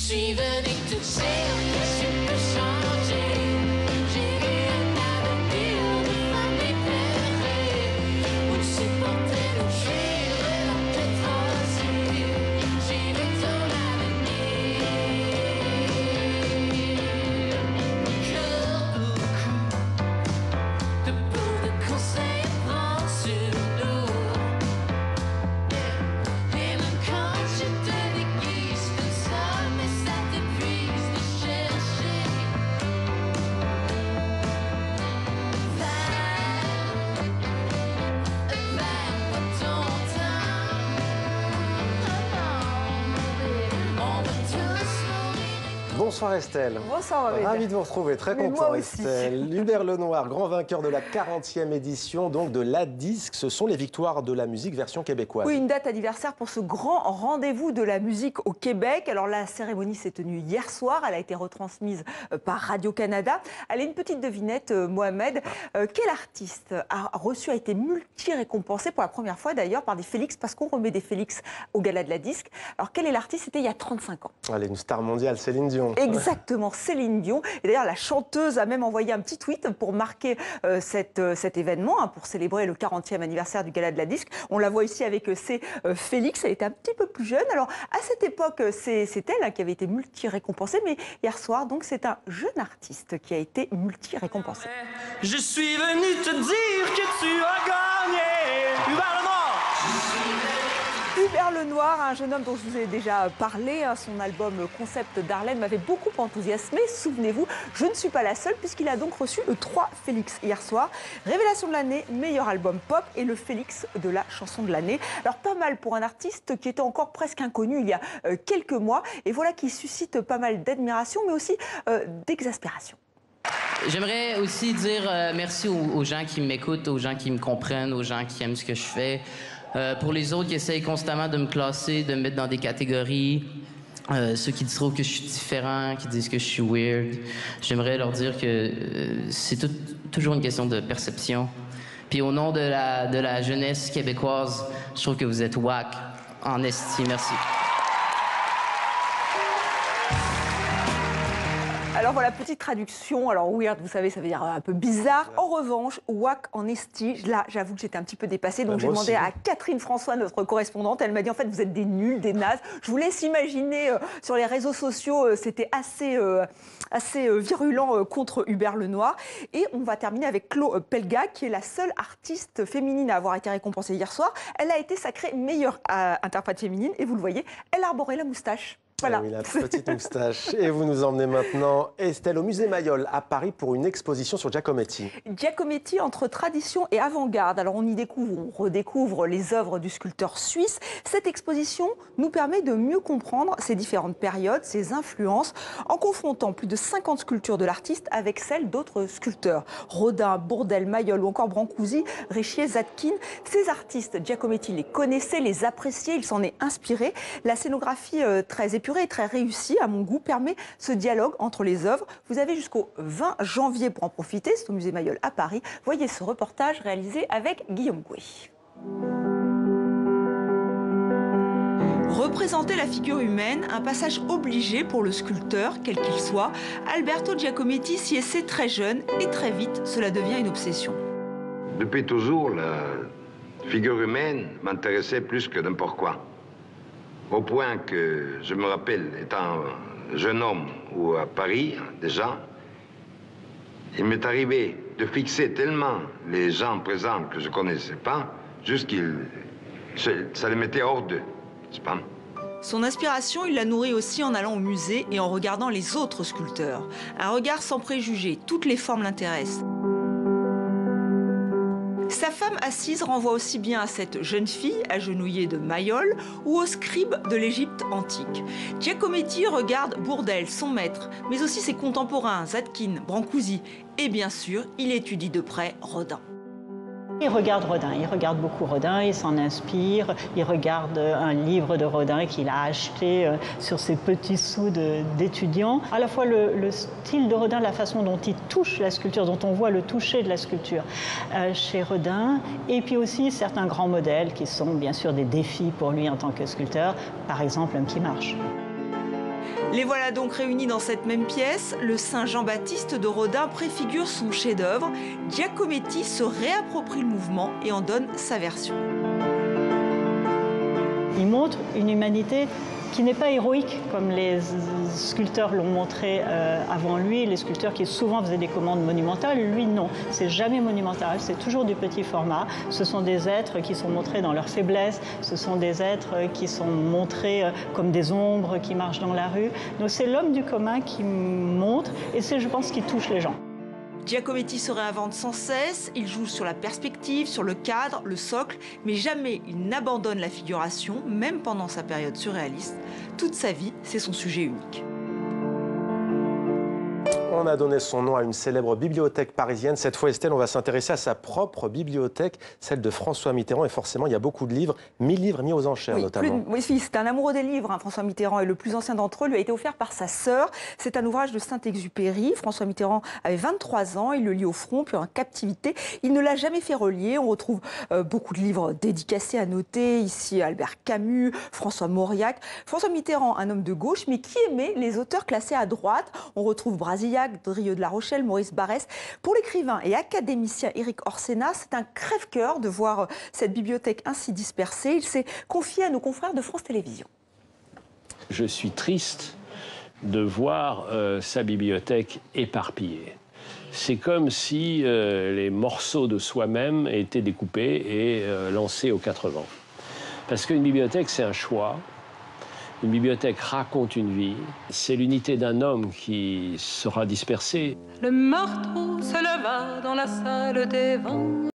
suis venue te dire que je peux changer. J'ai vu un avenir de femme éclairée, où supporter le gir et la pétrosier. J'ai vu ton avenir. Cœur beaucoup de bouts de conseils prendre sur nous. Et même quand je te déguise comme ça, mais ça t'épuise de chercher. Va pas ton temps. On va tous mourir. Bonsoir Estelle. Bonsoir, Ahmed. Ravi de vous retrouver, très Mais content moi aussi. Estelle. Hubert Lenoir, grand vainqueur de la 40e édition donc de la Disque. Ce sont les victoires de la musique version québécoise. Oui, une date anniversaire pour ce grand rendez-vous de la musique au Québec. Alors la cérémonie s'est tenue hier soir, elle a été retransmise par Radio-Canada. Allez, une petite devinette, Mohamed. Quel artiste a été multi-récompensé pour la première fois d'ailleurs par des Félix, parce qu'on remet des Félix au Gala de la Disque. Alors quel est l'artiste? C'était il y a 35 ans. Allez, une star mondiale, Céline Dion. Exactement, Céline Dion. Et d'ailleurs, la chanteuse a même envoyé un petit tweet pour marquer cet événement, hein, pour célébrer le 40e anniversaire du Gala de la Disque. On la voit ici avec ses Félix. Elle était un petit peu plus jeune. Alors, à cette époque, c'est elle hein, qui avait été multi-récompensée. Mais hier soir, donc, c'est un jeune artiste qui a été multi-récompensé. Je suis venu te dire que tu as gagné. Hubert Lenoir. Hubert Lenoir, un jeune homme dont je vous ai déjà parlé, hein, son album Concept d'Harlem m'avait beaucoup enthousiasmé. Souvenez-vous, je ne suis pas la seule puisqu'il a donc reçu 3 Félix hier soir. Révélation de l'année, meilleur album pop et le Félix de la chanson de l'année. Alors pas mal pour un artiste qui était encore presque inconnu il y a quelques mois et voilà qui suscite pas mal d'admiration mais aussi d'exaspération. J'aimerais aussi dire merci aux gens qui m'écoutent, aux gens qui me comprennent, aux gens qui aiment ce que je fais. Pour les autres qui essayent constamment de me classer, de me mettre dans des catégories, ceux qui trouvent que je suis différent, qui disent que je suis weird, j'aimerais leur dire que c'est toujours une question de perception. Puis au nom de la jeunesse québécoise, je trouve que vous êtes wack en esti. Merci. Alors voilà, petite traduction. Alors weird, vous savez, ça veut dire un peu bizarre. En revanche, wack en esti, là, j'avoue que j'étais un petit peu dépassée. Donc j'ai demandé à Catherine François, notre correspondante. Elle m'a dit en fait, vous êtes des nuls, des nazes. Je vous laisse imaginer sur les réseaux sociaux, c'était assez virulent contre Hubert Lenoir. Et on va terminer avec Chloé Pelgag, qui est la seule artiste féminine à avoir été récompensée hier soir. Elle a été sacrée meilleure interprète féminine. Et vous le voyez, elle arborait la moustache. Voilà. Oui, la petite moustache. Et vous nous emmenez maintenant, Estelle, au musée Mayol à Paris pour une exposition sur Giacometti. Giacometti entre tradition et avant-garde. Alors on redécouvre les œuvres du sculpteur suisse. Cette exposition nous permet de mieux comprendre ces différentes périodes, ses influences, en confrontant plus de 50 sculptures de l'artiste avec celles d'autres sculpteurs. Rodin, Bourdelle, Mayol ou encore Brancusi, Richier, Zadkine. Ces artistes, Giacometti les connaissait, les appréciait, il s'en est inspiré. La scénographie très épurée et très réussie, à mon goût, permet ce dialogue entre les œuvres. Vous avez jusqu'au 20 janvier pour en profiter. C'est au musée Mayol à Paris. Voyez ce reportage réalisé avec Guillaume Gouet. Représenter la figure humaine, un passage obligé pour le sculpteur, quel qu'il soit, Alberto Giacometti s'y essaie très jeune et très vite, cela devient une obsession. Depuis toujours, la figure humaine m'intéressait plus que n'importe quoi. Au point que je me rappelle, étant jeune homme ou à Paris, déjà, il m'est arrivé de fixer tellement les gens présents que je ne connaissais pas, juste ça les mettait hors d'eux, n'est-ce pas? Son inspiration, il la nourrit aussi en allant au musée et en regardant les autres sculpteurs. Un regard sans préjugés, toutes les formes l'intéressent. Sa femme assise renvoie aussi bien à cette jeune fille agenouillée de Mayol ou au scribe de l'Égypte antique. Giacometti regarde Bourdelle, son maître, mais aussi ses contemporains, Zadkine, Brancusi, et bien sûr, il étudie de près Rodin. Il regarde Rodin, il regarde beaucoup Rodin, il s'en inspire, il regarde un livre de Rodin qu'il a acheté sur ses petits sous d'étudiant. À la fois le style de Rodin, la façon dont il touche la sculpture, dont on voit le toucher de la sculpture chez Rodin, et puis aussi certains grands modèles qui sont bien sûr des défis pour lui en tant que sculpteur, par exemple L'homme qui marche. Les voilà donc réunis dans cette même pièce. Le Saint Jean-Baptiste de Rodin préfigure son chef-d'œuvre. Giacometti se réapproprie le mouvement et en donne sa version. Il montre une humanité qui n'est pas héroïque, comme les sculpteurs l'ont montré avant lui, les sculpteurs qui souvent faisaient des commandes monumentales. Lui, non, c'est jamais monumental, c'est toujours du petit format. Ce sont des êtres qui sont montrés dans leur faiblesse, ce sont des êtres qui sont montrés comme des ombres qui marchent dans la rue. Donc c'est l'homme du commun qui montre, et c'est, je pense, ce qui touche les gens. Giacometti se réinvente sans cesse, il joue sur la perspective, sur le cadre, le socle, mais jamais il n'abandonne la figuration, même pendant sa période surréaliste. Toute sa vie, c'est son sujet unique. On a donné son nom à une célèbre bibliothèque parisienne. Cette fois, Estelle, on va s'intéresser à sa propre bibliothèque, celle de François Mitterrand. Et forcément, il y a beaucoup de livres, 1000 livres mis aux enchères notamment. Oui, c'est un amoureux des livres, hein, François Mitterrand. Et le plus ancien d'entre eux lui a été offert par sa sœur. C'est un ouvrage de Saint-Exupéry. François Mitterrand avait 23 ans. Il le lit au front, puis en captivité. Il ne l'a jamais fait relier. On retrouve beaucoup de livres dédicacés à noter. Ici, Albert Camus, François Mauriac. François Mitterrand, un homme de gauche, mais qui aimait les auteurs classés à droite. On retrouve Brasillac, Drieux de la Rochelle, Maurice Barrès. Pour l'écrivain et académicien Éric Orsena, c'est un crève-cœur de voir cette bibliothèque ainsi dispersée. Il s'est confié à nos confrères de France Télévisions. Je suis triste de voir sa bibliothèque éparpillée. C'est comme si les morceaux de soi-même étaient découpés et lancés aux quatre vents. Parce qu'une bibliothèque, c'est un choix. Une bibliothèque raconte une vie. C'est l'unité d'un homme qui sera dispersé. Le marteau se leva dans la salle des vents.